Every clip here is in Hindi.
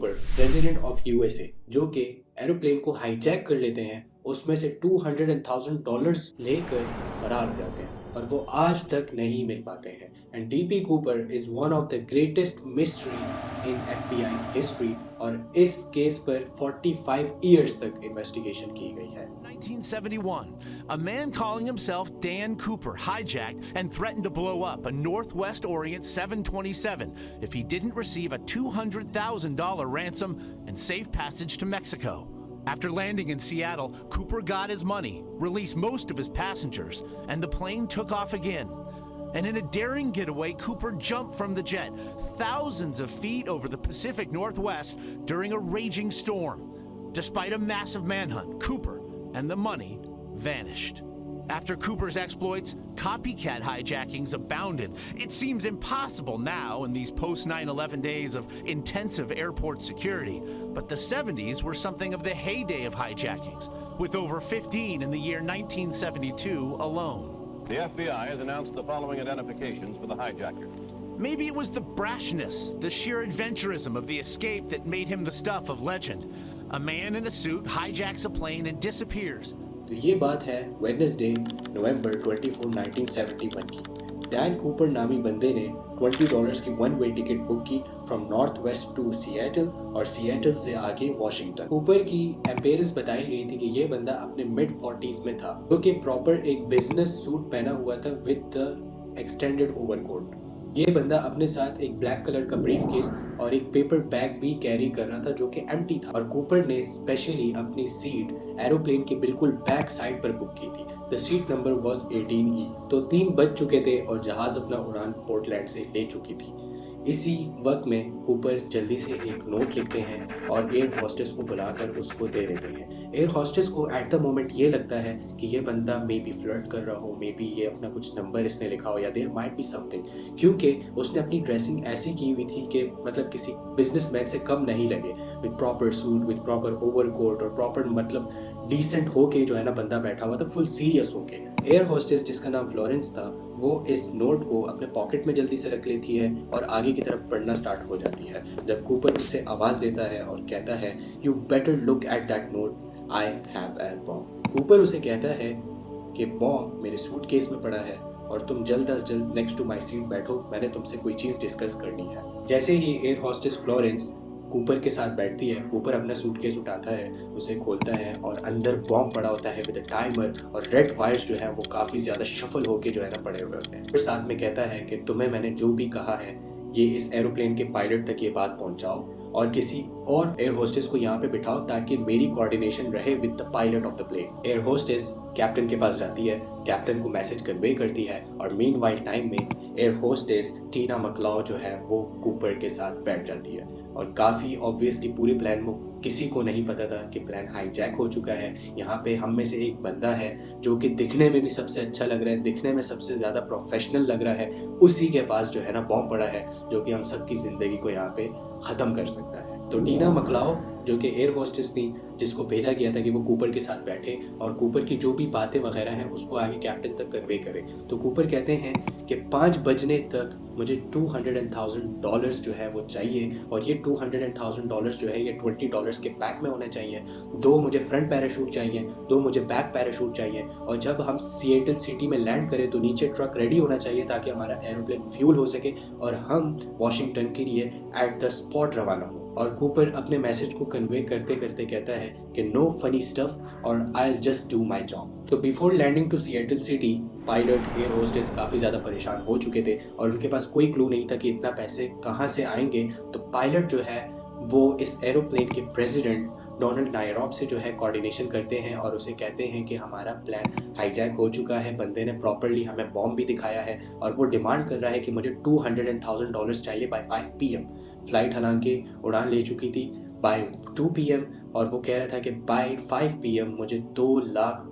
कूपर, प्रेसिडेंट ऑफ यूएसए, जो कि एरोप्लेन को हाईजैक कर लेते हैं, उसमें से $200,000 लेकर फरार हो जाते हैं और वो आज तक नहीं मिल पाते हैं। And DP Cooper is one of the greatest mystery in FBI history और इस केस पर 45 ईयर्स तक इन्वेस्टिगेशन की गई है। 1971, a man calling himself Dan Cooper hijacked and threatened to blow up a Northwest Orient 727 if he didn't receive a $200,000 ransom and safe passage to Mexico. After landing in Seattle, Cooper got his money, released most of his passengers, and the plane took off again. And in a daring getaway, Cooper jumped from the jet thousands of feet over the Pacific Northwest during a raging storm. Despite a massive manhunt, Cooper and the money vanished. After Cooper's exploits, copycat hijackings abounded. It seems impossible now in these post-9/11 days of intensive airport security, but the 70s were something of the heyday of hijackings, with over 15 in the year 1972 alone. The FBI has announced the following identifications for the hijackers. Maybe it was the brashness, the sheer adventurism of the escape that made him the stuff of legend. A man in a suit hijacks a plane and disappears. तो ये बात है वेडनेसडे नवंबर 24, 1971 की। डैन कूपर नामी बंदे ने $20 की वन वे टिकट बुक की from north west to Seattle और सिएटल से आगे वॉशिंगटन। कूपर की अपीयरेंस बताई गई थी कि ये बंदा अपने मिड 40s में था, जो कि प्रॉपर एक बिजनेस सूट पहना हुआ था विद द एक्सटेंडेड ओवरकोट। ये बंदा अपने साथ एक ब्लैक कलर का ब्रीफ केस और एक पेपर बैग भी कैरी कर रहा था जो कि एम्प्टी था। और कूपर ने स्पेशली अपनी सीट एरोप्लेन के बिल्कुल बैक साइड पर बुक की थी। The seat number was 18E। तो 3 बज चुके थे और जहाज अपना उड़ान पोर्टलैंड से ले चुकी थी। इसी वक्त में कूपर जल्दी से एक नोट लिखते हैं और एयर होस्टेस को बुलाकर उसको दे देते हैं। एयर होस्टेस को एट द मोमेंट ये लगता है कि ये बंदा मे बी फ्लर्ट कर रहा हो, मे बी ये अपना कुछ नंबर इसने लिखा हो या देयर माइट बी समथिंग, क्योंकि उसने अपनी ड्रेसिंग ऐसी की हुई थी कि मतलब किसी बिजनेसमैन से कम नहीं लगे, with proper suit, with proper overcoat और प्रॉपर मतलब डिसेंट होके जो है ना बंदा बैठा हुआ था, फुल सीरियस होके। एयर होस्टेस जिसका नाम फ्लोरेंस था, वो इस नोट को अपने पॉकेट में जल्दी से रख लेती है और आगे की तरफ पढ़ना स्टार्ट हो जाती है, जब कूपर उसे आवाज़ देता है और कहता है you better look at that note, I have a bomb. Cooper उसे कहता है कि बॉम्ब मेरे सूटकेस में पड़ा है और तुम जल्द अज जल्द नेक्स्ट टू माई सीट बैठो, मैंने तुमसे कोई चीज़ डिस्कस करनी है। जैसे ही एयर होस्टेस फ्लोरेंस कूपर के साथ बैठती है, कूपर अपना सूटकेस उठाता है, उसे खोलता है और अंदर बॉम्ब पड़ा होता है विद अ टाइमर और रेड वायर्स जो है वो काफ़ी ज़्यादा शफल होके जो है ना पड़े हुए होते हैं। फिर साथ में कहता है कि तुम्हें मैंने जो भी कहा है ये इस एरोप्लेन के पायलट तक ये बात पहुंचाओ और किसी और एयर होस्टेस को यहाँ पे बिठाओ ताकि मेरी कोऑर्डिनेशन रहे with the pilot of the plane. Air hostess captain के पास जाती है, कैप्टन को मैसेज कन्वे करती है और मीनवाइल टाइम में एयर होस्टेस टीना मकलाओ जो है वो कूपर के साथ बैठ जाती है। और काफ़ी ऑब्वियसली पूरे प्लान में किसी को नहीं पता था कि प्लान हाईजैक हो चुका है। यहाँ पे हम में से एक बंदा है जो कि दिखने में भी सबसे अच्छा लग रहा है, दिखने में सबसे ज़्यादा प्रोफेशनल लग रहा है, उसी के पास जो है ना बॉम्ब पड़ा है जो कि हम सबकी ज़िंदगी को यहाँ पे ख़त्म कर सकता है। तो टीना मकलाओ जो कि एयर होस्टेस थी, जिसको भेजा गया था कि वो कूपर के साथ बैठे और कूपर की जो भी बातें वगैरह हैं उसको आगे कैप्टन तक कन्वे करे। तो कूपर कहते हैं कि 5 बजने तक मुझे $200,000 जो है वो चाहिए और ये $200,000 जो है ये $20 के पैक में होने चाहिए। 2 मुझे फ्रंट पैराशूट चाहिए, 2 मुझे बैक पैराशूट चाहिए और जब हम सिएटल सिटी में लैंड करें तो नीचे ट्रक रेडी होना चाहिए ताकि हमारा एरोप्लेन फ्यूल हो सके और हम वॉशिंगटन के लिए एट द स्पॉट रवाना हो। और कूपर अपने मैसेज को कन्वे करते करते कहता है कि नो फनी स्टफ और I will just do my job. तो before landing to Seattle city, pilot air hostess काफ़ी ज़्यादा परेशान हो चुके थे और उनके पास कोई क्लू नहीं था कि इतना पैसे कहाँ से आएंगे। तो पायलट जो है वो इस एरोप्लेन के प्रेसिडेंट डोनाल्ड नायरॉब से जो है कोऑर्डिनेशन करते हैं और उसे कहते हैं कि हमारा प्लान हाईजैक हो चुका है, बंदे ने प्रॉपर्ली हमें बॉम्ब भी दिखाया है और वो डिमांड कर रहा है कि मुझे $200,000 चाहिए बाय 5 PM। फ्लाइट हालांकि उड़ान ले चुकी थी। बाय 2 PM और वो कह रहा था कि बाय 5 PM मुझे $2 लाख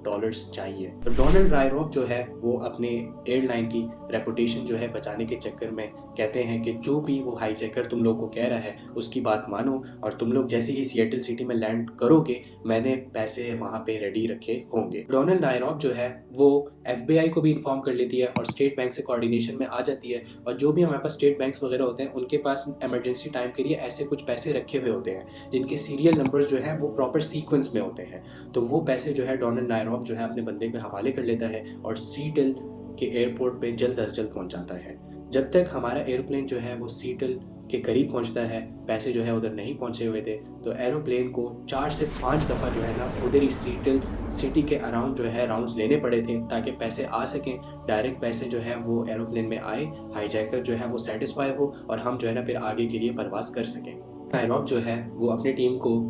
चाहिए। तो डोनाल्ड रायरॉक जो है वो अपने एयरलाइन की रेपुटेशन जो है बचाने के चक्कर में कहते हैं कि जो भी वो हाईजैकर तुम लोग को कह रहा है उसकी बात मानो, और तुम लोग जैसे ही सिएटल सिटी में लैंड करोगे मैंने पैसे वहाँ पे रेडी रखे होंगे। डोनाल्ड रायरॉक जो है वो FBI को भी इन्फॉर्म कर लेती है और स्टेट बैंक से कोऑर्डिनेशन में आ जाती है, और जो भी हमारे पास स्टेट बैंक्स वगैरह होते हैं उनके पास इमरजेंसी टाइम के लिए ऐसे कुछ पैसे रखे हुए होते हैं जिनके सीरियल नंबर्स जो है वो प्रॉपर सीक्वेंस में होते हैं। तो वो पैसे जो है डोनाल्ड रायरॉक जो है अपने बंदे के हवाले कर लेता है और सीएटल के एयरपोर्ट पे जल्द अज जल्द पहुंच जाता है। जब तक हमारा एयरप्लेन जो है वो सीएटल के करीब पहुंचता है, पैसे जो है उधर नहीं पहुंचे हुए थे, तो एरोप्लेन को 4 से 5 दफ़ा जो है ना उधर ही सीएटल सिटी के अराउंड जो है राउंड्स लेने पड़े थे ताकि पैसे आ सकें, डायरेक्ट पैसे जो है वो एरोप्लेन में आए, हाईजैकर जो है वो सेटिस्फाई हो और हम जो है ना फिर आगे के लिए परवास कर सकें। रायरॉक जो है वो अपनी टीम को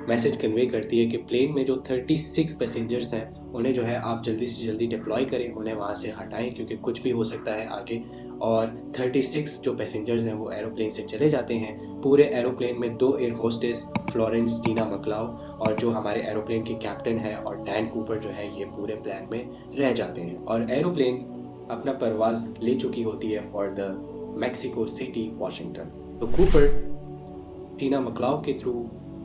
मैसेज कन्वे करती है कि प्लेन में जो 36 पैसेंजर्स हैं उन्हें जो है आप जल्दी से जल्दी डिप्लॉय करें, उन्हें वहाँ से हटाएं क्योंकि कुछ भी हो सकता है आगे। और 36 जो पैसेंजर्स हैं वो एरोप्लेन से चले जाते हैं। पूरे एरोप्लेन में 2 एयर होस्टेस फ्लोरेंस टीना मकलाउ और जो हमारे एरोप्लेन के कैप्टन है और डैन कूपर जो है ये पूरे प्लान में रह जाते हैं, और एरोप्लेन अपना परवाज ले चुकी होती है for the Mexico city Washington. तो कूपर टीना मकलाउ के थ्रू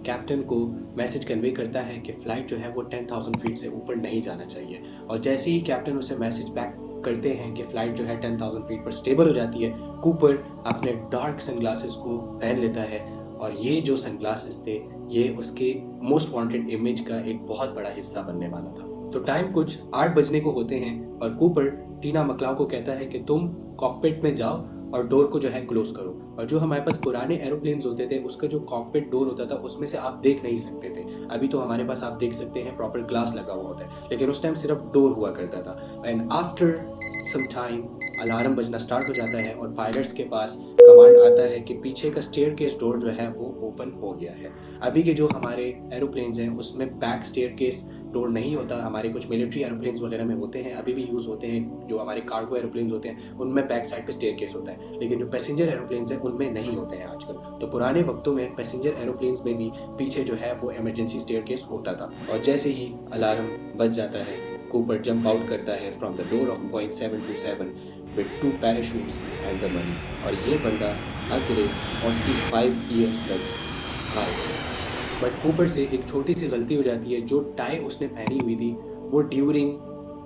कैप्टन को मैसेज कन्वे करता है कि फ़्लाइट जो है वो 10,000 फीट से ऊपर नहीं जाना चाहिए, और जैसे ही कैप्टन उसे मैसेज बैक करते हैं कि फ़्लाइट जो है 10,000 फीट पर स्टेबल हो जाती है, कूपर अपने डार्क सनग्लासेस को पहन लेता है, और ये जो सनग्लासेस थे ये उसके मोस्ट वांटेड इमेज का एक बहुत बड़ा हिस्सा बनने वाला था। तो टाइम कुछ 8 बजने को होते हैं और कूपर टीना मकलाउ को कहता है कि तुम कॉकपिट में जाओ और डोर को जो है क्लोज करो, और जो हमारे पास पुराने एरोप्लेन्स होते थे उसका जो कॉकपिट डोर होता था उसमें से आप देख नहीं सकते थे। अभी तो हमारे पास आप देख सकते हैं प्रॉपर ग्लास लगा हुआ होता है, लेकिन उस टाइम सिर्फ डोर हुआ करता था। And after some time alarm बजना स्टार्ट हो जाता है और पायलट्स के पास कमांड आता है कि पीछे का स्टेयरकेस डोर जो है वो ओपन हो गया है। अभी के जो हमारे एरोप्लेन्स हैं उसमें बैक स्टेयरकेस डोर नहीं होता, हमारे कुछ मिलिट्री एरोप्लेन्स वगैरह में होते हैं, अभी भी यूज़ होते हैं। जो हमारे कार्गो एरोप्लेन्स होते हैं उनमें बैक साइड पे स्टेयरकेस होता है, लेकिन जो पैसेंजर एरोप्लेन्स हैं उनमें नहीं होते हैं आजकल। तो पुराने वक्तों में पैसेंजर एरोप्लेन्स में भी पीछे जो है वो इमरजेंसी स्टेयरकेस होता था। और जैसे ही अलार्म बज जाता है कूपर जंप आउट करता है from the door of Boeing 727 with 2 parachutes and the money, और ये बंदा अगले 45 ईयर्स तक गायब है। बट कूपर से एक छोटी सी गलती हो जाती है, जो टाई उसने पहनी हुई थी वो during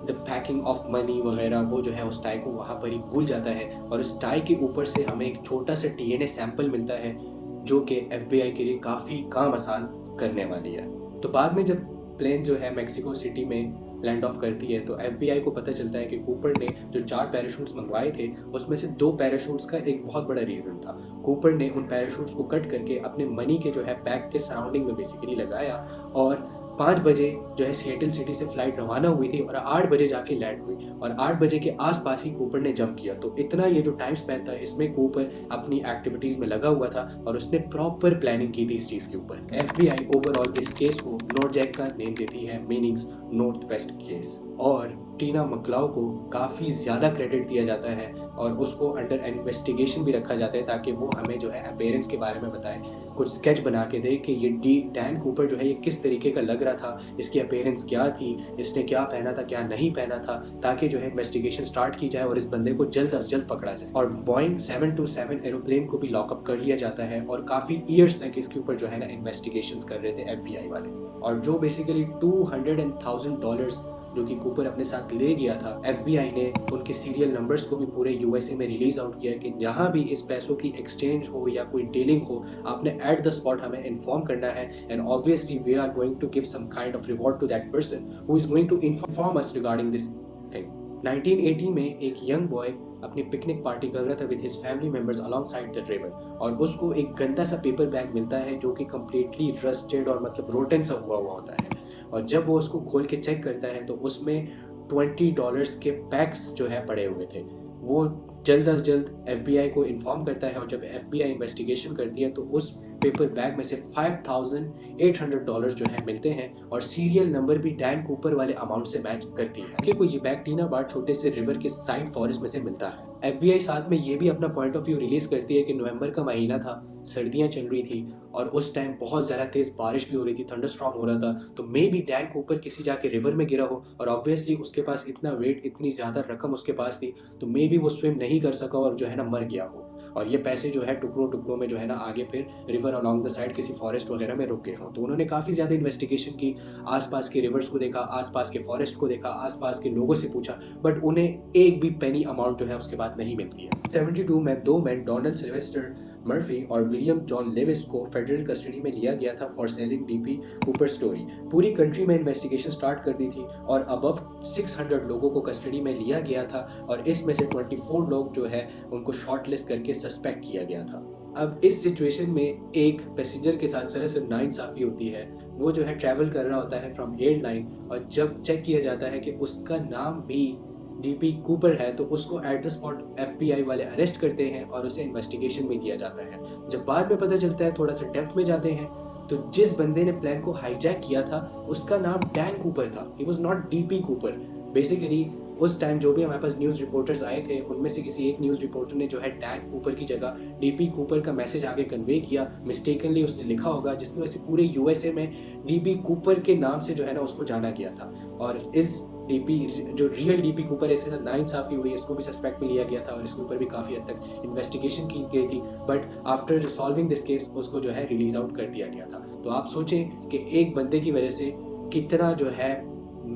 the packing of money वगैरह वो जो है उस टाई को वहाँ पर ही भूल जाता है, और उस टाई के ऊपर से हमें एक छोटा सा DNA सैंपल मिलता है जो कि FBI के लिए काफ़ी काम आसान करने वाली है। तो बाद में जब प्लेन जो है मैक्सिको सिटी में लैंड ऑफ करती है तो FBI को पता चलता है कि कूपर ने जो 4 पैराशूट्स मंगवाए थे उसमें से 2 पैराशूट्स का एक बहुत बड़ा रीज़न था। कूपर ने उन पैराशूट्स को कट करके अपने मनी के जो है बैग के सराउंडिंग में बेसिकली लगाया, और 5 बजे जो है सिएटल सिटी से फ्लाइट रवाना हुई थी और 8 बजे जाके लैंड हुई, और 8 बजे के आसपास ही कूपर ने जंप किया। तो इतना ये जो टाइम स्पैन था इसमें कूपर अपनी एक्टिविटीज़ में लगा हुआ था और उसने प्रॉपर प्लानिंग की थी इस चीज़ के ऊपर। FBI ओवरऑल इस केस को नॉर्जैक का नेम देती है, मीनिंग्स नॉर्थ वेस्ट केस, और टीना मकलाउ को काफ़ी ज़्यादा क्रेडिट दिया जाता है और उसको अंडर इन्वेस्टिगेशन भी रखा जाता है ताकि वो हमें जो है अपीयरेंस के बारे में बताए, कुछ स्केच बना के दे कि ये डैन कूपर जो है ये किस तरीके का लग रहा था, इसकी अपीयरेंस क्या थी, इसने क्या पहना था क्या नहीं पहना था, ताकि जो है इन्वेस्टिगेशन स्टार्ट की जाए और इस बंदे को जल्द से जल्द पकड़ा जाए। और बोइंग 727 एरोप्लेन को भी लॉकअप कर लिया जाता है और काफ़ी ईयर्स तक इसके ऊपर जो है ना इन्वेस्टिगेशंस कर रहे थे FBI वाले, और जो बेसिकली $200,000 जो कि कूपर अपने साथ ले गया था, FBI ने उनके सीरियल नंबर्स को भी पूरे USA में रिलीज आउट किया कि जहां भी इस पैसों की एक्सचेंज हो या कोई डीलिंग हो आपने एट द स्पॉट हमें इन्फॉर्म करना है, and obviously we are going to give some kind of reward to that person who is going to inform us regarding this thing. 1980 में एक यंग बॉय अपनी पिकनिक पार्टी कर रहा था with his family members alongside the river, और उसको एक गंदा सा पेपर बैग मिलता है जो कि कम्प्लीटली रस्टेड और मतलब रोटन सा हुआ होता है, और जब वो उसको खोल के चेक करता है तो उसमें $20 के पैक्स जो है पड़े हुए थे। वो जल्द अज जल्द FBI को इन्फॉर्म करता है, और जब FBI इन्वेस्टिगेशन करती है तो उस पेपर बैग में से $5,800 जो है मिलते हैं, और सीरियल नंबर भी डैन कूपर वाले अमाउंट से मैच करती है, क्योंकि ये बैग टीना बार छोटे से रिवर के साइड फॉरेस्ट में से मिलता है। FBI साथ में ये भी अपना पॉइंट ऑफ व्यू रिलीज करती है कि नवंबर का महीना था, सर्दियां चल रही थी और उस टाइम बहुत ज़्यादा तेज़ बारिश भी हो रही थी, थंडरस्टॉर्म हो रहा था। तो मे बी डैन कूपर किसी जाके रिवर में गिरा हो और ऑब्वियसली उसके पास इतना वेट, इतनी ज़्यादा रकम उसके पास थी, तो मे बी वो स्विम नहीं कर सका और जो है ना मर गया हो, और ये पैसे जो है टुकड़ों टुकड़ों में जो है ना आगे फिर रिवर अलॉन्ग द साइड किसी फॉरेस्ट वगैरह में रुक गए हों। तो उन्होंने काफ़ी ज़्यादा इन्वेस्टिगेशन की, आसपास के रिवर्स को देखा, आसपास के फॉरेस्ट को देखा, आसपास के लोगों से पूछा, बट उन्हें एक भी पेनी अमाउंट जो है उसके बाद नहीं मिलती है। 72 में 2 मैन डोनाल्ड सिल्वेस्टर मर्फी और विलियम जॉन लेविस को फेडरल कस्टडी में लिया गया था for selling DP Cooper story. पूरी कंट्री में इन्वेस्टिगेशन स्टार्ट कर दी थी और अबव 600 लोगों को कस्टडी में लिया गया था और इसमें से 24 लोग जो है उनको शॉर्टलिस्ट करके सस्पेक्ट किया गया था। अब इस सिचुएशन में एक पैसेंजर के साथ सरासर नाइंसाफ़ी होती है। वो जो है ट्रैवल कर रहा होता है फ्रॉम एयरलाइन और जब चेक किया जाता है कि उसका नाम भी डीपी कूपर है तो उसको एट द स्पॉट FBI वाले अरेस्ट करते हैं और उसे इन्वेस्टिगेशन में लिया जाता है। जब बाद में पता चलता है, थोड़ा सा डेप्थ में जाते हैं, तो जिस बंदे ने प्लान को हाईजैक किया था उसका नाम डैन कूपर था। He was not DP Cooper. Basically उस टाइम जो भी हमारे पास न्यूज़ रिपोर्टर्स आए थे उनमें से किसी एक न्यूज़ रिपोर्टर ने जो है डैन कूपर की जगह डीपी कूपर का मैसेज आगे कन्वे किया, मिस्टेकनली उसने लिखा होगा, जिसकी वजह से पूरे USA में डीपी कूपर के नाम से जो है ना उसको जाना गया था। और इस डीपी जो रियल डीपी कूपर है इसके साथ नाइंसाफ़ी हुई, इसको भी सस्पेक्ट में लिया गया था और इसके ऊपर भी काफ़ी हद तक इन्वेस्टिगेशन की गई थी, but after solving this case उसको जो है रिलीज आउट कर दिया गया था। तो आप सोचें कि एक बंदे की वजह से कितना जो है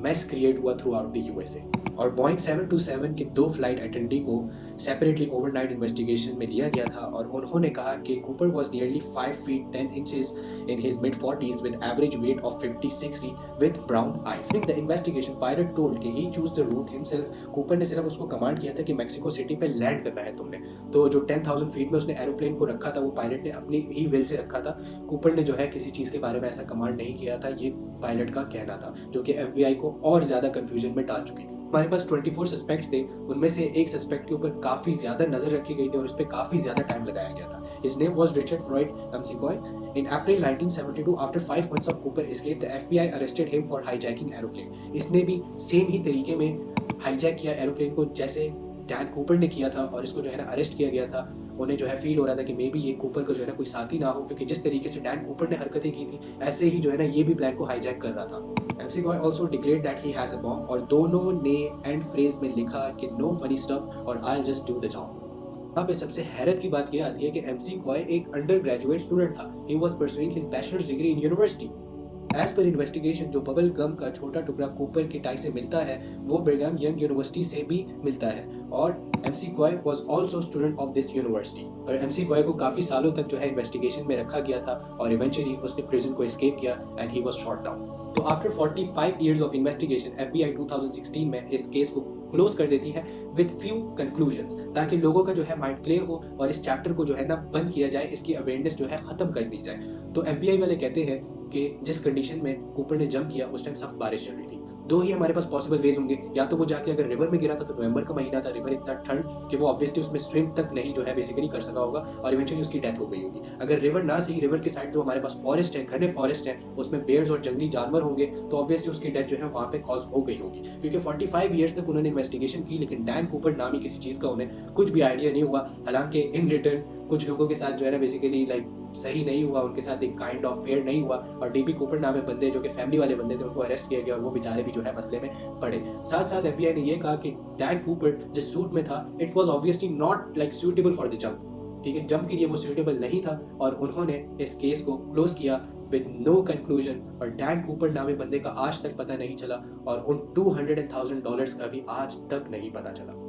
मेस क्रिएट हुआ थ्रू आउट द USA। और बोइंग 727 के 2 फ्लाइट अटेंडी को सेपरेटली ओवरनाइट इन्वेस्टिगेशन में लिया गया था और उन्होंने कहा कि Cooper was nearly 5 feet 10 inches in his mid-40s with average weight of 50-60 with brown eyes. During the investigation, pilot told कि he chose the route himself. Cooper ने सिर्फ उसको कमांड किया था कि मैक्सिको सिटी पे लैंड करना है तुमने। तो जो 10,000 फीट में उसने एरोप्लेन को रखा था वो पायलट ने अपनी ही विल से रखा था। कूपर ने जो है किसी चीज़ के बारे में ऐसा कमांड नहीं किया था, ये पायलट का कहना था, जो कि FBI को और ज़्यादा कन्फ्यूजन में डाल चुकी थी। हमारे पास 24 सस्पेक्ट्स थे, उनमें से एक सस्पेक्ट के ऊपर काफ़ी ज़्यादा नज़र रखी गई थी और उस पर काफ़ी ज़्यादा टाइम लगाया गया था। His name was Richard Floyd McCoy. In April 1972, after 5 months of Cooper escape, the FBI arrested him for hijacking aeroplane. इसने भी सेम ही तरीके में हाईजैक किया एरोप्लेन को जैसे डैन कूपर ने किया था और इसको जो है ना अरेस्ट किया गया था। उन्हें जो है फील हो रहा था कि मे बी ये कूपर का जो है ना कोई साथी ना हो, क्योंकि जिस तरीके से डैन कूपर ने हरकतें की थी ऐसे ही जो है ना ये भी प्लान को हाईजैक कर रहा था। McCoy also declared that he has a bomb और दोनों ने एंड फ्रेज में लिखा कि no funny stuff और I'll just do the job। यहाँ पे सबसे हैरत की बात यह आती है कि McCoy एक अंडर ग्रेजुएट स्टूडेंट था। He was pursuing his bachelor's degree in university. As per investigation जो बबल गम का छोटा टुकड़ा कूपर की टाई से मिलता है वो ब्रिघम यंग यूनिवर्सिटी से भी मिलता है और McCoy was also student of this university। और McCoy को काफ़ी सालों तक जो है इन्वेस्टिगेशन में रखा गया था और इवेंचुअली उसने प्रिजन को एस्केप किया and he was shot down. तो after 45 years of investigation FBI 2016 में इस केस को क्लोज कर देती है विद फ्यू कंक्लूजन्स, ताकि लोगों का जो है माइंड क्लियर हो और इस चैप्टर को जो है ना बंद किया जाए, इसकी अवेयरनेस जो है ख़त्म कर दी जाए। तो FBI वाले कहते हैं कि जिस कंडीशन में कूपर ने जंप किया उस टाइम सख्त बारिश चल रही थी। दो ही हमारे पास पॉसिबल वेज होंगे, या तो वो जाके अगर रिवर में गिरा था तो नवंबर का महीना था, रिवर इतना ठंड कि वो ऑब्वियसली उसमें स्विम तक नहीं जो है बेसिकली कर सका होगा और इवेंचुअली उसकी डेथ हो गई होगी। अगर रिवर ना सही, रिवर के साइड जो हमारे पास फॉरेस्ट है, घने फॉरेस्ट है, उसमें बेयर्स और जंगली जानवर होंगे तो ऑब्वियसली उसकी डेथ जो है वहाँ पे कॉज हो गई होगी। क्योंकि 45 ईयर्स तक उन्होंने इन्वेस्टिगेशन की लेकिन डैन कूपर नामी किसी चीज़ का उन्हें कुछ भी आइडिया नहीं हुआ। हालांकि इन रिटर्न कुछ लोगों के साथ जो है ना बेसिकली लाइक सही नहीं हुआ, उनके साथ एक काइंड ऑफ फेयर नहीं हुआ और डीपी कूपर नामे बंदे जो कि फैमिली वाले बंदे थे उनको अरेस्ट किया गया और वो बेचारे भी जो है मसले में पड़े। साथ साथ FBI ने ये कहा कि डैन कूपर जिस सूट में था it was obviously not like suitable for the jump. ठीक है, जंप के लिए वो सूटेबल नहीं था और उन्होंने इस केस को क्लोज किया विद नो कंक्लूजन और डैन कूपर नामे बंदे का आज तक पता नहीं चला और उन $200,000 का भी आज तक नहीं पता चला।